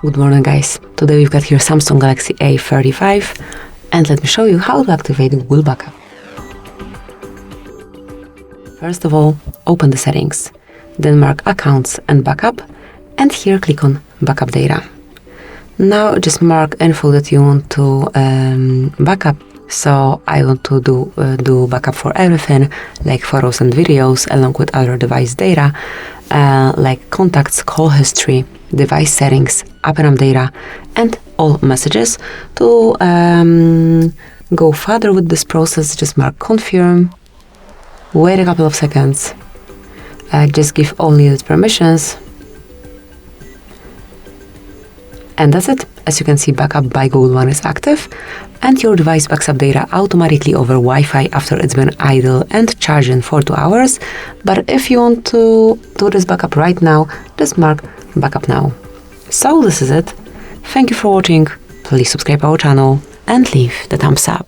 Good morning, guys. Today we've got here Samsung Galaxy A35 and let me show you how to activate Google Backup. First of all, open the settings, then mark Accounts and Backup, and here click on Backup Data. Now just mark info that you want to backup. So I want to do backup for everything, like photos and videos, along with other device data, like contacts, call history, device settings, app and app data, and all messages. To go further with this process, just mark confirm, wait a couple of seconds, just give all needed permissions, and that's it. As you can see, backup by Google One is active, and your device backs up data automatically over Wi-Fi after it's been idle and charging for 2 hours. But if you want to do this backup right now, just mark backup now. So this is it. Thank you for watching. Please subscribe our channel and leave the thumbs up.